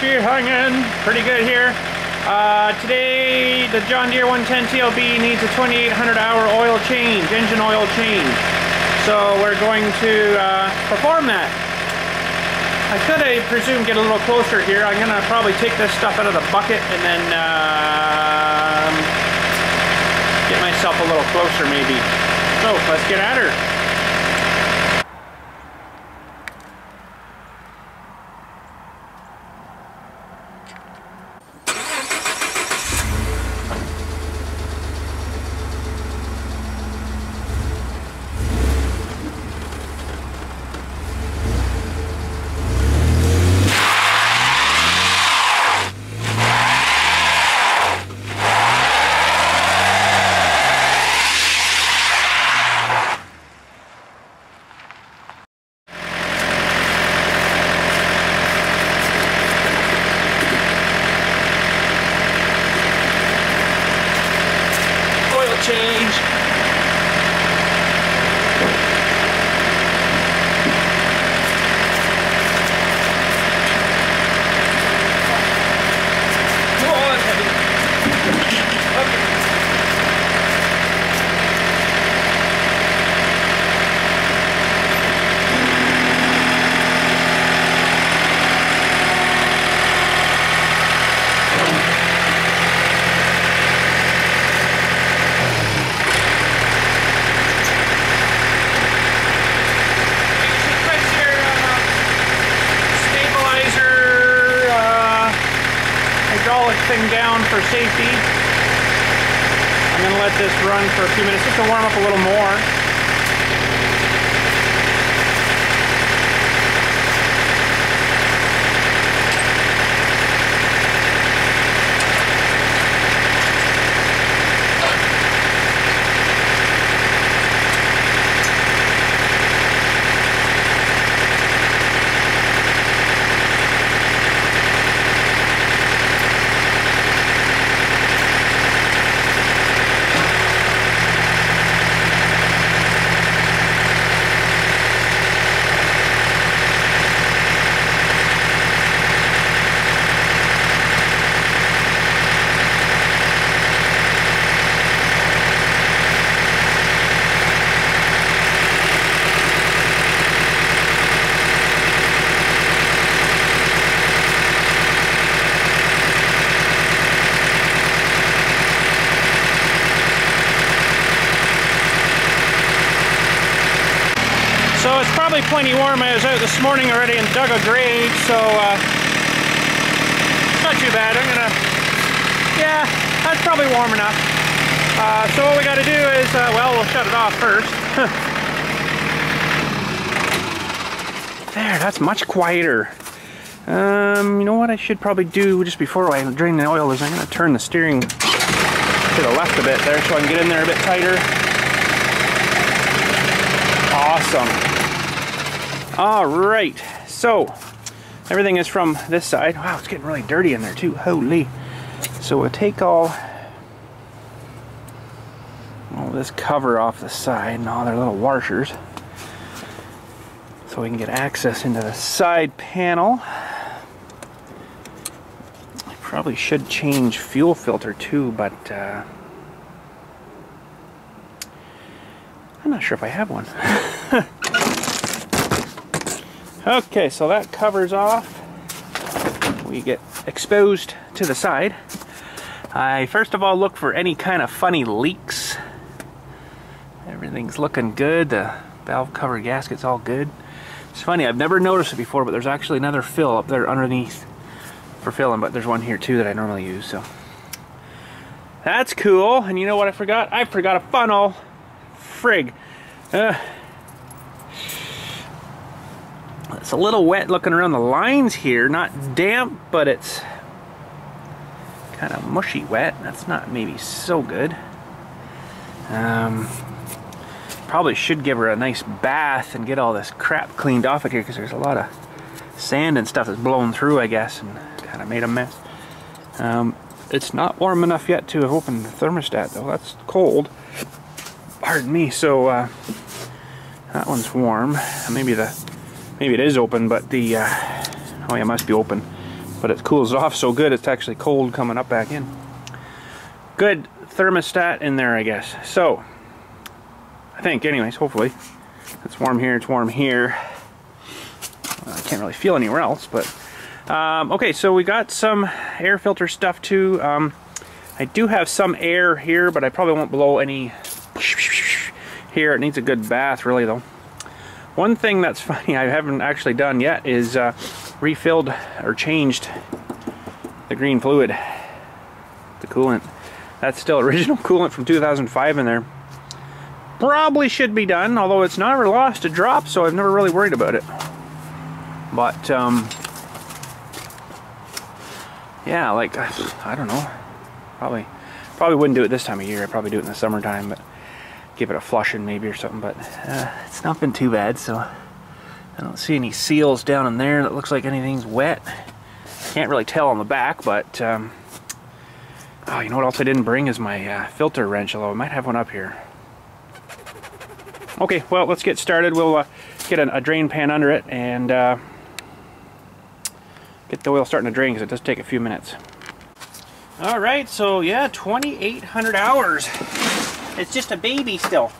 she hanging pretty good here. Today the John Deere 110 TLB needs a 2800 hour oil change, engine oil change. So we're going to perform that. I could, I presume, get a little closer here. I'm gonna probably take this stuff out of the bucket and then get myself a little closer maybe. So let's get at her. Change. Oh, that's heavy. Okay. Thing down for safety. I'm going to let this run for a few minutes just to warm up a little more. So it's probably plenty warm. I was out this morning already and dug a grave, so it's not too bad. Yeah, that's probably warm enough. So what we got to do is, well, we'll shut it off first. There, that's much quieter. You know what I should probably do just before I drain the oil is I'm going to turn the steering to the left a bit there so I can get in there a bit tighter. Awesome. All right, so everything is from this side. Wow, it's getting really dirty in there too. Holy. So we'll take all this cover off the side and all their little washers so we can get access into the side panel. I probably should change fuel filter too, but I'm not sure if I have one. Okay, so that covers off. We get exposed to the side. I first of all look for any kind of funny leaks. Everything's looking good. The valve cover gasket's all good. It's funny, I've never noticed it before, but there's actually another fill up there underneath for filling, but there's one here too that I normally use, so that's cool. And you know what I forgot? I forgot a funnel. Frig. It's a little wet looking around the lines here. Not damp, but it's kind of mushy wet. That's not maybe so good. Probably should give her a nice bath and get all this crap cleaned off of here because there's a lot of sand and stuff that's blown through, I guess, and kind of made a mess. It's not warm enough yet to have opened the thermostat, though. That's cold. Pardon me. So that one's warm. Maybe it is open, but the oh yeah, it must be open. but it cools off so good it's actually cold coming up back in. Good thermostat in there, I guess. So, I think, anyways, hopefully. It's warm here, it's warm here. I can't really feel anywhere else, but... okay, so we got some air filter stuff too. I do have some air here, but I probably won't blow any here. It needs a good bath, really, though. One thing that's funny I haven't actually done yet is refilled or changed the green fluid, the coolant. That's still original coolant from 2005 in there. Probably should be done, although it's never lost a drop, so I've never really worried about it. But yeah, like, I don't know. Probably wouldn't do it this time of year. I'd probably do it in the summertime, but give it a flushing maybe or something. But it's not been too bad, so I don't see any seals down in there that looks like anything's wet. Can't really tell on the back, but oh, you know what else I didn't bring is my filter wrench, although I might have one up here. Okay, well, let's get started. We'll get a drain pan under it and get the oil starting to drain, because it does take a few minutes. Alright, so yeah, 2,800 hours. It's just a baby still.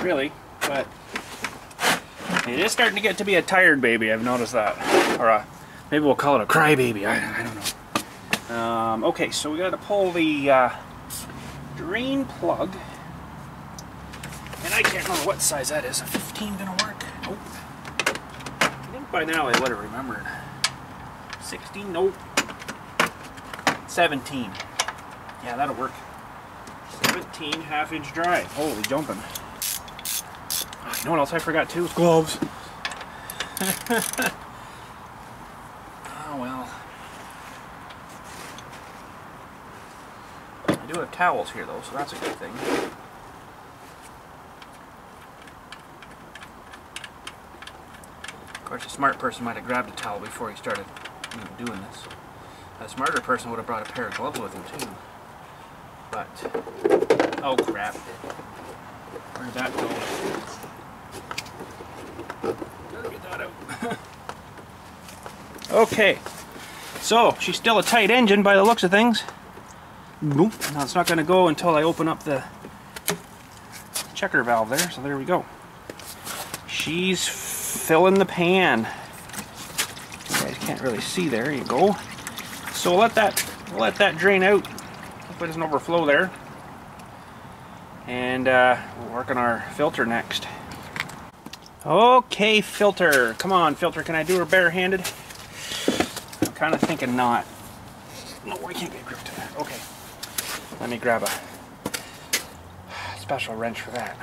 Really, but it is starting to get to be a tired baby, I've noticed that. Or maybe we'll call it a cry baby, I don't know. Okay, so we got to pull the drain plug. And I can't remember what size that is. A 15 gonna work? Nope. I think by now I would have remembered. 16? Nope. 17. Yeah, that'll work. 17 half-inch drive. Holy jumping. Oh, you know what else I forgot too? Gloves. Oh well. I do have towels here though, so that's a good thing. Of course, a smart person might have grabbed a towel before he started doing this. A smarter person would have brought a pair of gloves with him too. But, oh crap. Where'd that go? Gotta get that out. Okay, so she's still a tight engine by the looks of things. Nope. Now it's not going to go until I open up the checker valve there, so there we go. She's filling the pan. You guys can't really see, there you go. So we'll let that drain out. Hope it doesn't overflow there. And we'll work on our filter next. Okay, filter. Come on, filter. Can I do her barehanded? I'm kind of thinking not. No, I can't get grip to that. Okay. Let me grab a special wrench for that.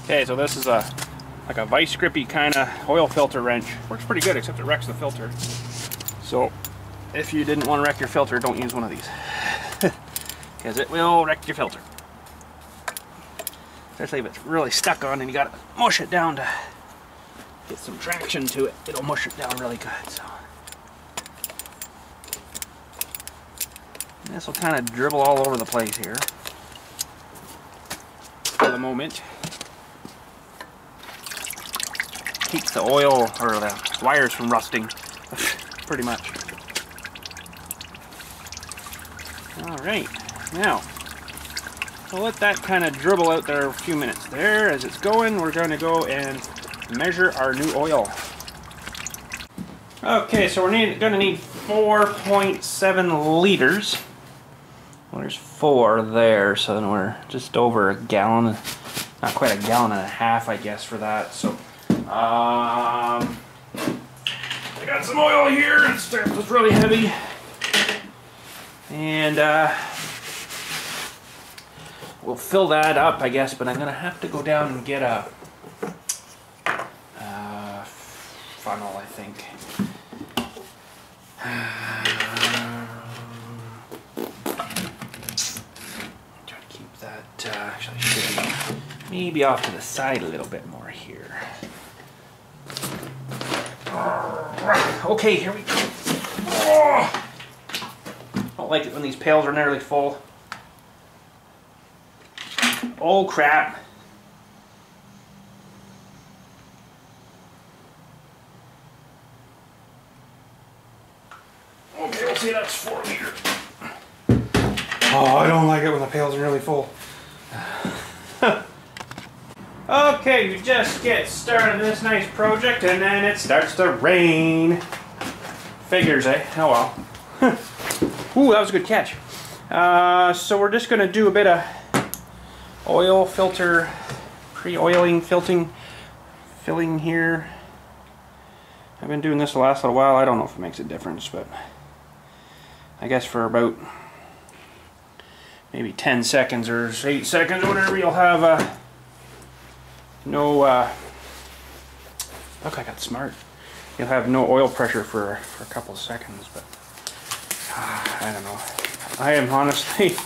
Okay, so this is like a vice grippy kind of oil filter wrench. Works pretty good, except it wrecks the filter. So if you didn't want to wreck your filter, don't use one of these. Because it will wreck your filter. Especially if it's really stuck on and you gotta mush it down to get some traction to it. It'll mush it down really good. So this will kind of dribble all over the place here for the moment. Keeps the oil or the wires from rusting, pretty much. Alright, now we'll let that kind of dribble out there a few minutes there. As it's going, we're going to go and measure our new oil. Okay, so we're going to need 4.7 liters. Well, there's 4 there, so then we're just over a gallon, not quite a gallon and a half, I guess, for that. So, I got some oil here. It's really heavy, and we'll fill that up, I guess. But I'm gonna have to go down and get a funnel, I think. Try to keep that. Actually, should maybe off to the side a little bit more here. Okay, here we go. Oh, don't like it when these pails are nearly full. Oh crap. see that's 4 liters. Oh, I don't like it when the pails are really full. Okay, we just get started this nice project and then it starts to rain. Figures, eh? Oh well. Ooh, that was a good catch. So we're just going to do a bit of oil filter, pre-oiling, filling here. I've been doing this the last little while. I don't know if it makes a difference, but I guess for about maybe 10 seconds or 8 seconds or whatever, you'll have no, look, I got smart. You'll have no oil pressure for a couple of seconds, but I don't know. I am honestly,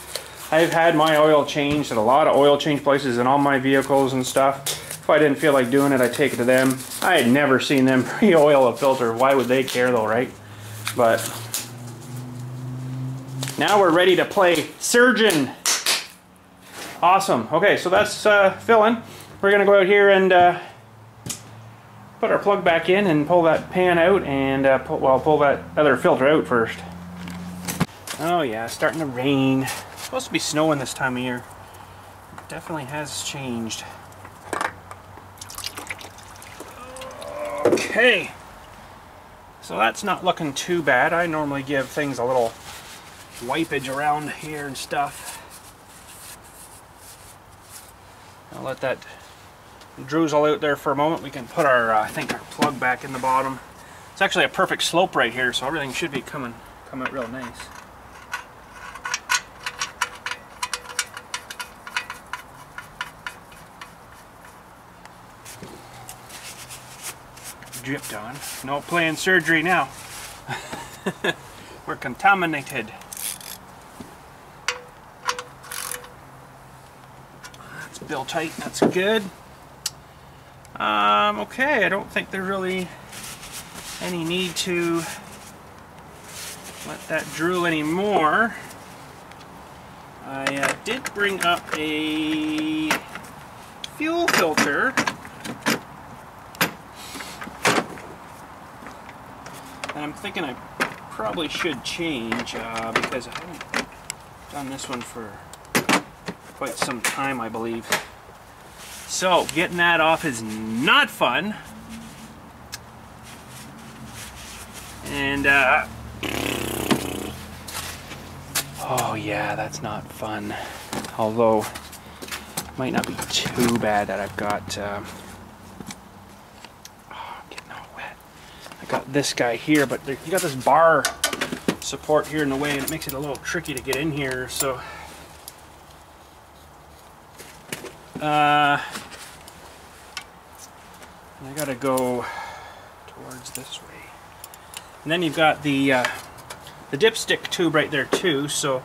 I've had my oil changed at a lot of oil change places in all my vehicles and stuff. If I didn't feel like doing it, I'd take it to them. I had never seen them pre-oil a filter. Why would they care though, right? But now we're ready to play surgeon. Awesome. Okay, so that's filling. We're gonna go out here and put our plug back in and pull that pan out and pull that other filter out first. Oh yeah, starting to rain. It's supposed to be snowing this time of year. It definitely has changed. Okay, so that's not looking too bad. I normally give things a little wipeage around here and stuff. I'll let that drizzle out there for a moment. We can put our, I think, our plug back in the bottom. It's actually a perfect slope right here, so everything should be come out real nice. Dripped on. No playing surgery now. We're contaminated. That's bill tight. That's good. Okay, I don't think there's really any need to let that drool anymore. I did bring up a fuel filter. And I'm thinking I probably should change because I haven't done this one for quite some time, I believe. So getting that off is not fun. And oh yeah, that's not fun. Although it might not be too bad that I've got got this guy here, but you got this bar support here in the way and it makes it a little tricky to get in here, so I gotta go towards this way. And then you've got the dipstick tube right there too, so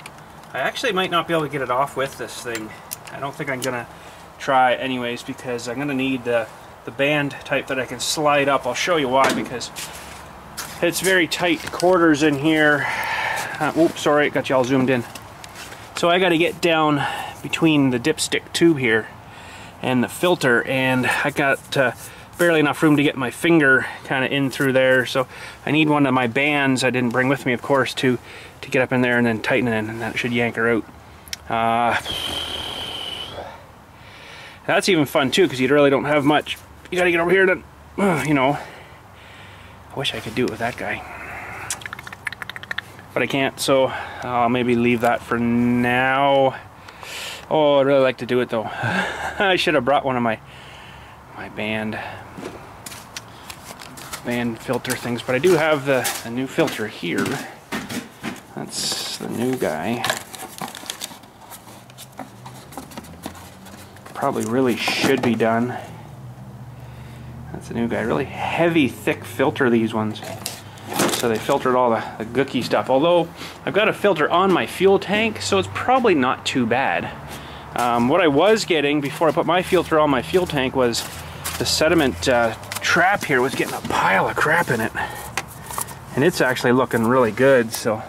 I actually might not be able to get it off with this thing. I don't think I'm gonna try anyways, because I'm gonna need the band type that I can slide up. I'll show you why, because it's very tight quarters in here. Oops, sorry, got you all zoomed in. So I got to get down between the dipstick tube here and the filter, and I got barely enough room to get my finger kind of in through there. So I need one of my bands I didn't bring with me, of course, to get up in there and then tighten it in, and that should yank her out. That's even fun too, because you really don't have much. You gotta get over here to, you know, I wish I could do it with that guy, but I can't, so I'll maybe leave that for now. Oh, I'd really like to do it though. I should have brought one of my band filter things, but I do have the new filter here. That's the new guy. Probably really should be done. That's the new guy. Really heavy, thick filter, these ones. So they filtered all the gooky stuff. Although I've got a filter on my fuel tank, so it's probably not too bad. What I was getting before I put my filter on my fuel tank was the sediment trap here was getting a pile of crap in it. And it's actually looking really good, so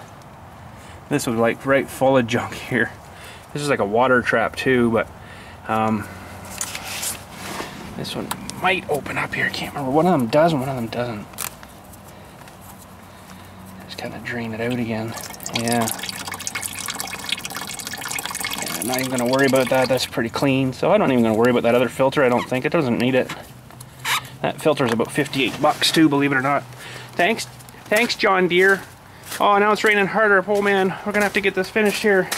this was like right full of junk here. This is like a water trap too, but this one might open up here. I can't remember. One of them does and one of them doesn't. Just kind of drain it out again. Yeah. I'm not even going to worry about that. That's pretty clean. So I'm not even going to worry about that other filter. I don't think it doesn't need it. That filter is about 58 bucks too, believe it or not. Thanks, John Deere. Oh, now it's raining harder. Oh man, we're gonna have to get this finished here.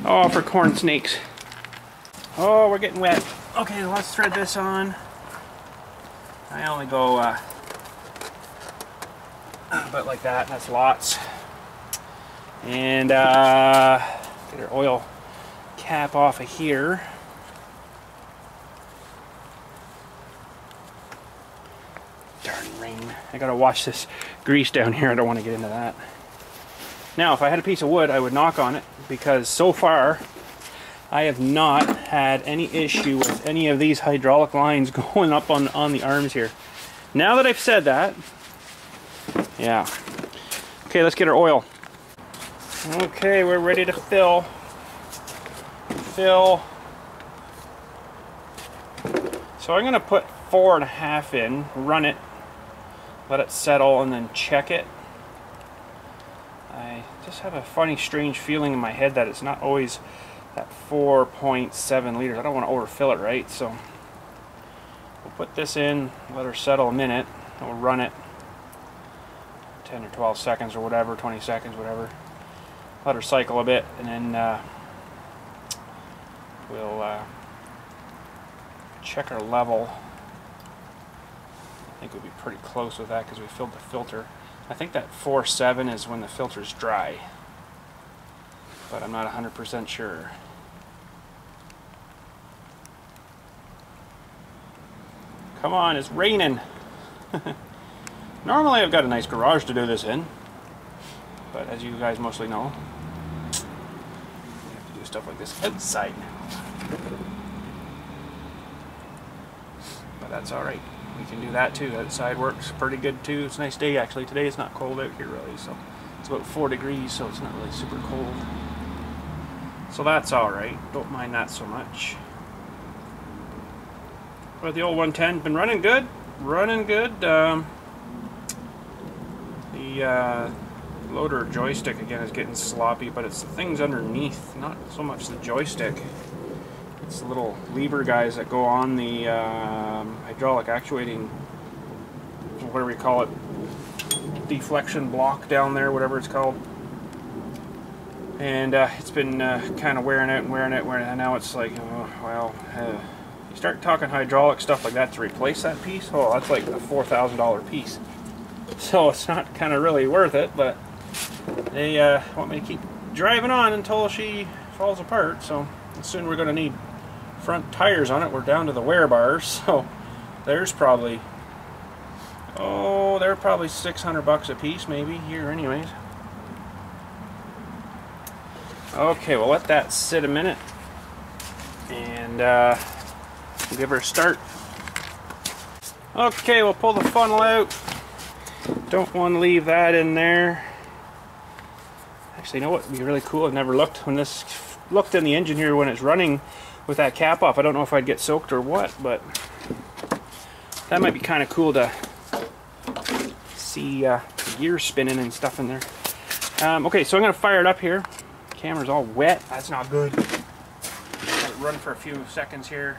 Oh, for corn snakes. Oh, we're getting wet. Okay, let's thread this on. I only go about like that. That's lots. And get our oil cap off of here. Darn rain. I gotta wash this grease down here. I don't want to get into that. Now, if I had a piece of wood, I would knock on it, because so far I have not had any issue with any of these hydraulic lines going up on the arms here. Now that I've said that, yeah. Okay, let's get our oil. Okay, we're ready to fill. So I'm going to put 4.5 in, run it, let it settle, and then check it. I just have a funny, strange feeling in my head that it's not always that 4.7 liters. I don't want to overfill it, right? So we'll put this in, let her settle a minute, and we'll run it 10 or 12 seconds or whatever, 20 seconds, whatever. Let her cycle a bit, and then we'll check our level. I think we'll be pretty close with that because we filled the filter. I think that 4.7 is when the filter's dry, but I'm not 100% sure. Come on, it's raining. Normally I've got a nice garage to do this in, but as you guys mostly know, we have to do stuff like this outside now. But that's alright. We can do that too. Outside works pretty good too. It's a nice day actually. Today it's not cold out here really, so it's about 4 degrees, so it's not really super cold. So that's alright. Don't mind that so much. But the old 110 been running good. Running good. The loader joystick again is getting sloppy, but it's the things underneath, not so much the joystick. It's the little lever guys that go on the hydraulic actuating, whatever you call it, deflection block down there, whatever it's called. And it's been kind of wearing out, and now it's like, oh, well, you start talking hydraulic stuff like that to replace that piece, oh, that's like a $4,000 piece. So it's not kind of really worth it, but they want me to keep driving on until she falls apart, so soon we're going to need front tires on it. We're down to the wear bars, so there's probably, oh, they're probably 600 bucks a piece maybe here anyways. Okay, we'll let that sit a minute and we'll give her a start. Okay, we'll pull the funnel out. Don't want to leave that in there. Actually, you know what would be really cool? I've never looked when this looked in the engine here when it's running with that cap off. I don't know if I'd get soaked or what, but that might be kind of cool to see the gears spinning and stuff in there. Okay, so I'm going to fire it up here. Camera's all wet. That's not good. Let it run for a few seconds here.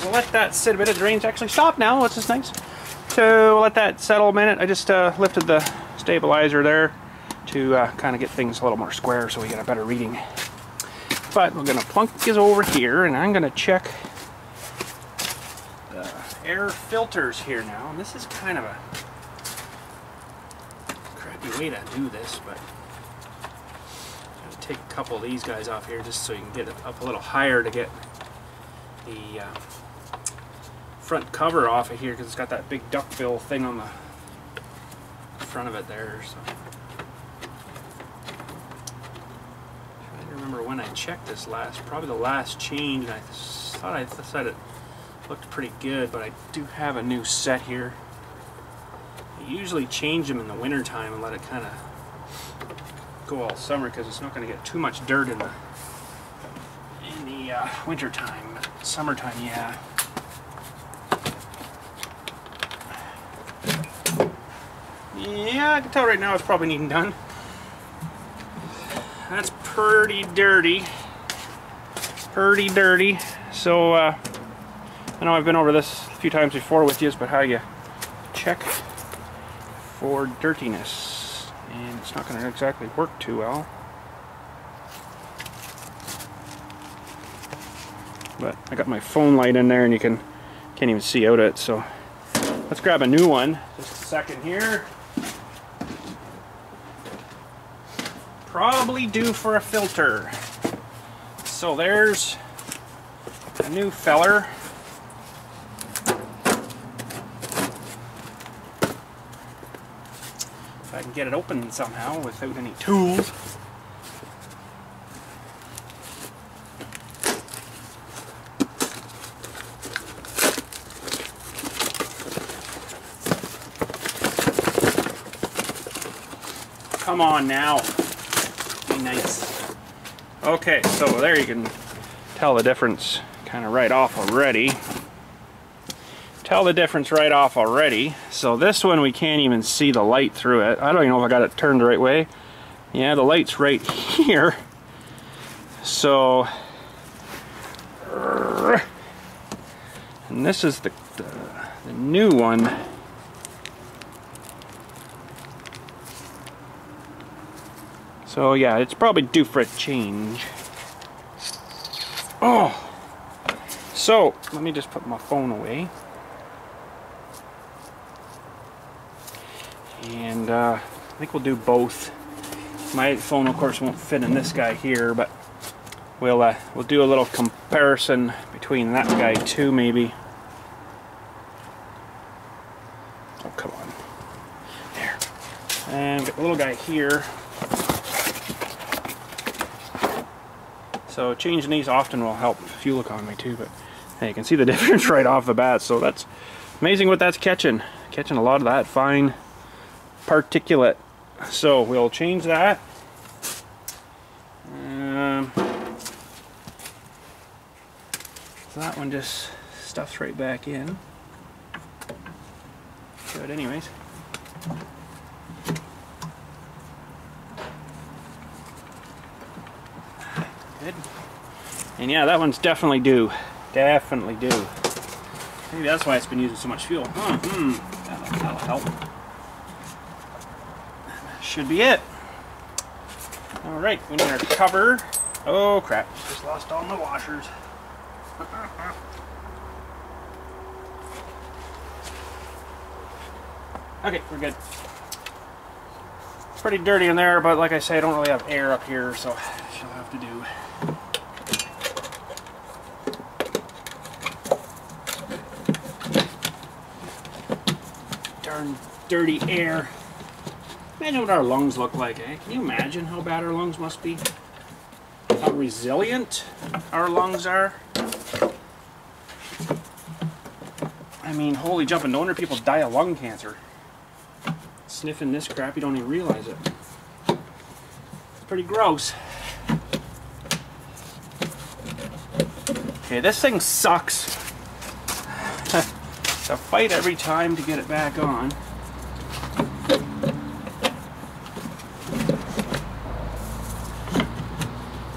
We'll let that sit a bit. The rain's actually stopped now, which is nice. So we'll let that settle a minute. I just lifted the stabilizer there to kind of get things a little more square so we get a better reading. But we're going to plunk this over here, and I'm going to check the air filters here now. And this is kind of a crappy way to do this, but I'm going to take a couple of these guys off here just so you can get it up a little higher to get the front cover off of here because it's got that big duckbill thing on the front of it there. So I remember when I checked this last, probably the last change, and I thought it looked pretty good, but I do have a new set here. I usually change them in the winter time and let it kind of go all summer because it's not going to get too much dirt in the winter time. But summertime, yeah. Yeah, I can tell right now it's probably needing done. That's pretty dirty. Pretty dirty. So, I know I've been over this a few times before with you, but how you check for dirtiness. And it's not going to exactly work too well. But I got my phone light in there and you can't even see out it, so let's grab a new one. Just a second here. Probably due for a filter. So there's a new feller. If I can get it open somehow without any tools. Come on now. Be nice. Okay, so there you can tell the difference kind of right off already. Tell the difference right off already. So this one we can't even see the light through it. I don't even know if I got it turned the right way. Yeah, the light's right here. So and this is the new one. So yeah, it's probably due for a change. Oh! So, let me just put my phone away. And I think we'll do both. My phone, of course, won't fit in this guy here, but we'll do a little comparison between that guy too, maybe. Oh, come on. There. And we've got the little guy here. So changing these often will help fuel economy too, but hey, you can see the difference right off the bat. So that's amazing what that's catching. Catching a lot of that fine particulate. So we'll change that. So that one just stuffs right back in. Good anyways. Good. And yeah, that one's definitely due. Definitely due. Maybe that's why it's been using so much fuel. That'll help. Should be it. Alright, we need our cover. Oh crap, just lost all my washers. Okay, we're good. It's pretty dirty in there, but like I say, I don't really have air up here, so she'll have to do. Darn dirty air. Imagine what our lungs look like, eh? Can you imagine how bad our lungs must be? How resilient our lungs are? I mean, holy jumping, no wonder people die of lung cancer. Sniffing this crap, you don't even realize it. It's pretty gross. Okay, this thing sucks. It's a fight every time to get it back on.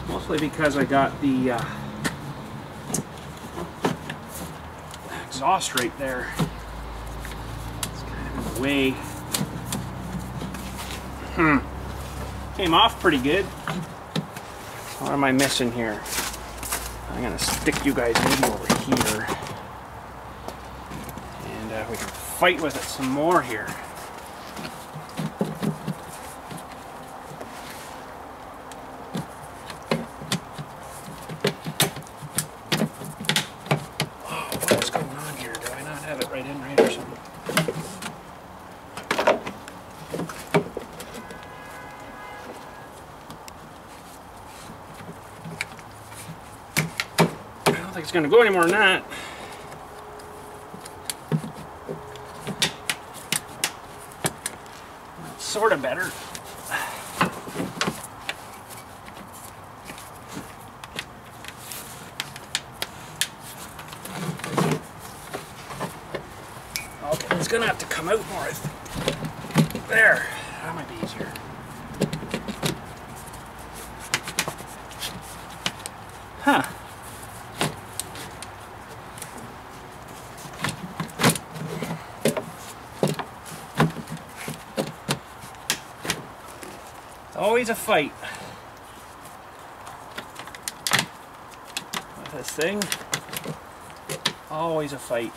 Mostly because I got the exhaust right there. It's kind of in the way. Came off pretty good. What am I missing here? I'm gonna stick you guys maybe over here. And we can fight with it some more here. it's going to go any more than that. That's sort of better. Okay, it's going to have to come out more, I think. There. That might be easier. Huh. It's always a fight with this thing. Always a fight.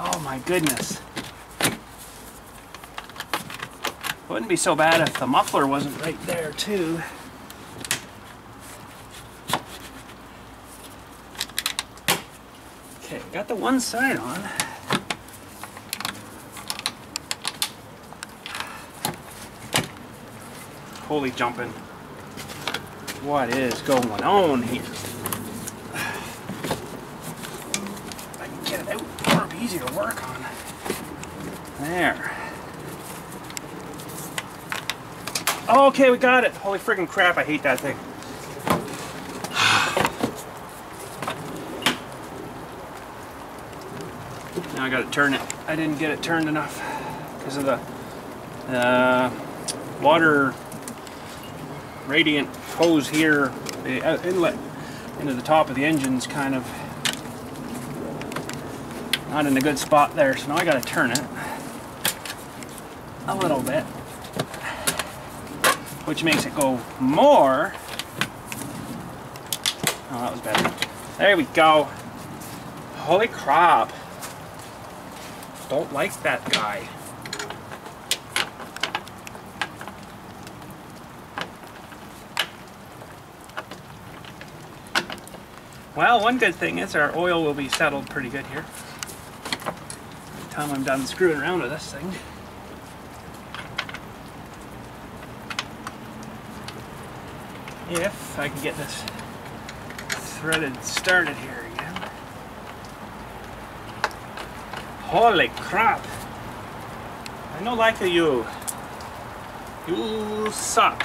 Oh my goodness. Wouldn't be so bad if the muffler wasn't right there too. Okay, got the one side on. Holy jumping. What is going on here? If I can get it out, it'll be easier to work on. There. Okay, we got it. Holy friggin' crap, I hate that thing. Now I gotta turn it. I didn't get it turned enough because of the water radiant hose here. The inlet into the top of the engine's kind of not in a good spot there, so now I gotta turn it a little bit, which makes it go more. Oh, that was better. There we go. Holy crap. Don't like that guy. Well, one good thing is our oil will be settled pretty good here. By the time I'm done screwing around with this thing. If I can get this threaded started here again. Holy crap! I don't like you. You suck.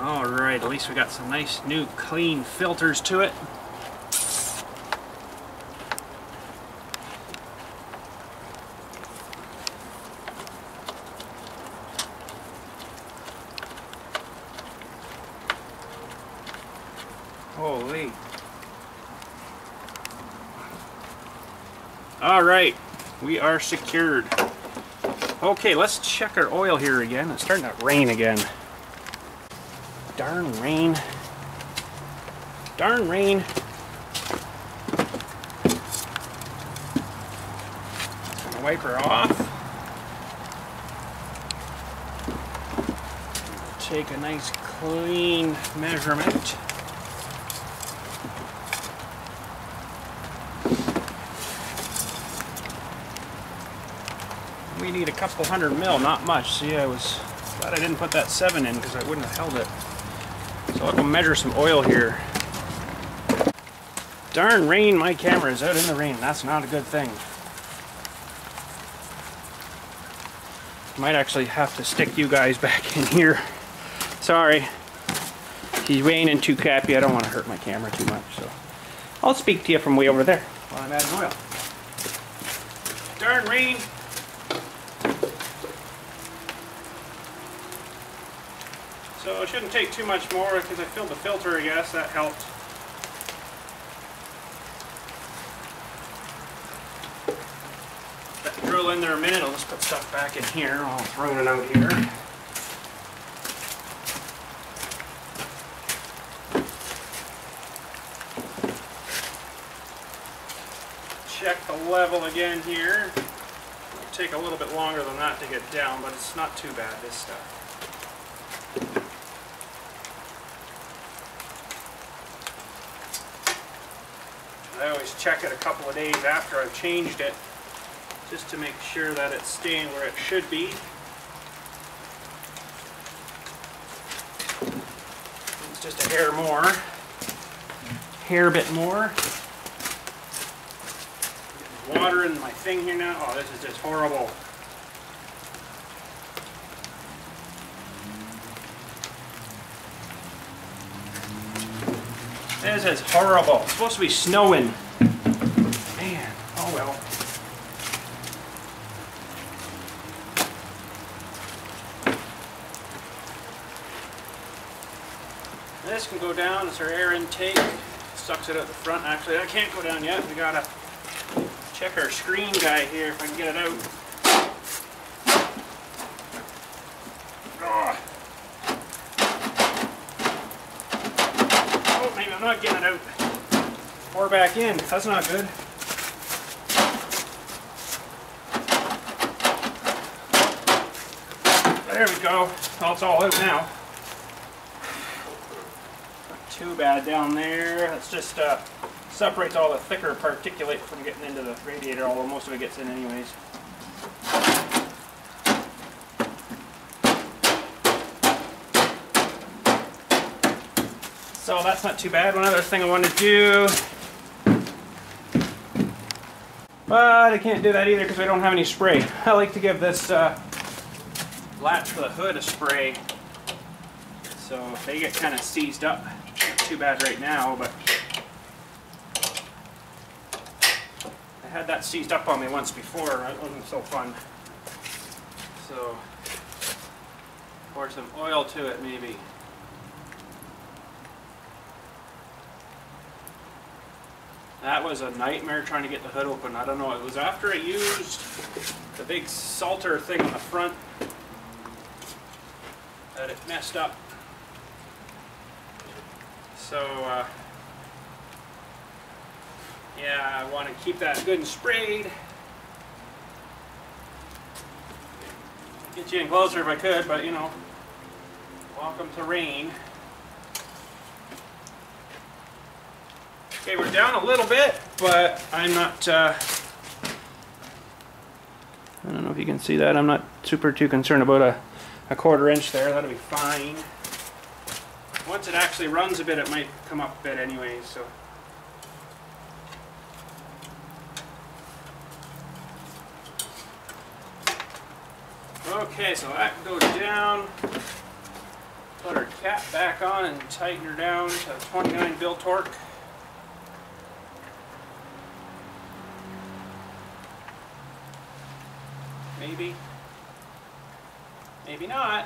Alright, at least we got some nice new clean filters to it. Holy. Alright, we are secured. Okay, let's check our oil here again. It's starting to rain again. Darn rain. Darn rain. Gonna wipe her off. Take a nice clean measurement. We need a couple 100 mil, not much. See, I was glad I didn't put that 7 in because I wouldn't have held it. So I'll go measure some oil here. Darn rain, my camera is out in the rain. That's not a good thing. Might actually have to stick you guys back in here. Sorry. He's raining too crappy. I don't want to hurt my camera too much. So I'll speak to you from way over there while I'm adding oil. Darn rain. So it shouldn't take too much more because I filled the filter, I guess. That helped. Let it drill in there a minute. I'll just put stuff back in here. I'll throw it out here. check the level again here. It'll take a little bit longer than that to get down, but it's not too bad, this stuff. I always check it a couple of days after I've changed it, just to make sure that it's staying where it should be. It's just a hair more. Hair bit more. Water in my thing here now. Oh, this is just horrible. This is horrible. It's supposed to be snowing. Man, oh well. This can go down. It's our air intake. Sucks it out the front. Actually, that can't go down yet. We gotta check our screen guy here if I can get it out. Oh, maybe I'm not getting it out. Pour back in. That's not good. There we go. Well, it's all out now. Not too bad down there. That's just separates all the thicker particulate from getting into the radiator, although most of it gets in anyways. So that's not too bad. One other thing I want to do, but I can't do that either because I don't have any spray. I like to give this latch for the hood a spray, so they get kind of seized up. Not too bad right now, but I had that seized up on me once before. It wasn't so fun. So pour some oil to it maybe. That was a nightmare trying to get the hood open. I don't know, it was after I used the big salter thing on the front that it messed up. So yeah, I want to keep that good and sprayed. Get you in closer if I could, but you know, welcome to rain. Okay, we're down a little bit, but I'm not, I don't know if you can see that, I'm not too concerned about a 1/4 inch there. That'll be fine. Once it actually runs a bit, it might come up a bit anyways, so. Okay, so that goes down. Put our cap back on and tighten her down to 29 bill torque. Maybe. Maybe not.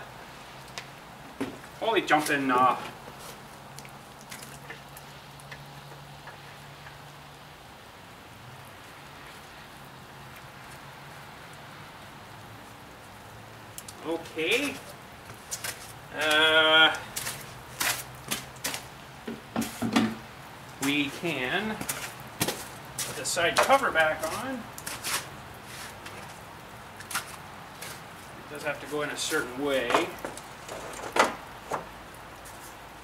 Holy jumping knob. Okay. We can put the side cover back on. It does have to go in a certain way.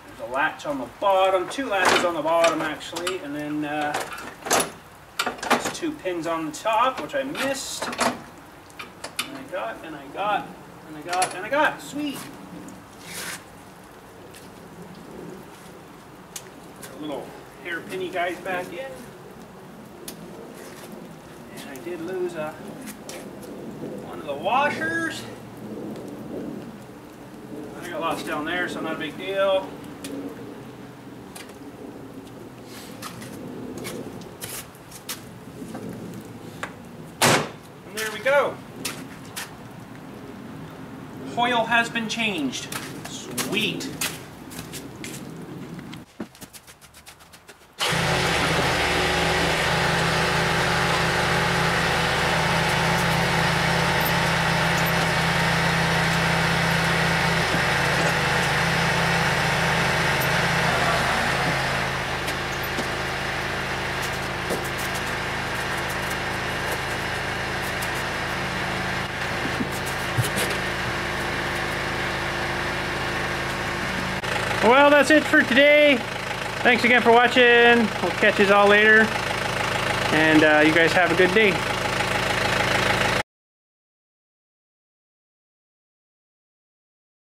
There's a latch on the bottom, 2 latches on the bottom actually, and then there's 2 pins on the top, which I missed. And I got, and I got, and I got, and I got. Sweet! Our little hairpinny guys back in. And I did lose one of the washers. I got lost down there, so not a big deal. And there we go. Oil has been changed. Sweet. Well, that's it for today. Thanks again for watching. We'll catch you all later. And you guys have a good day.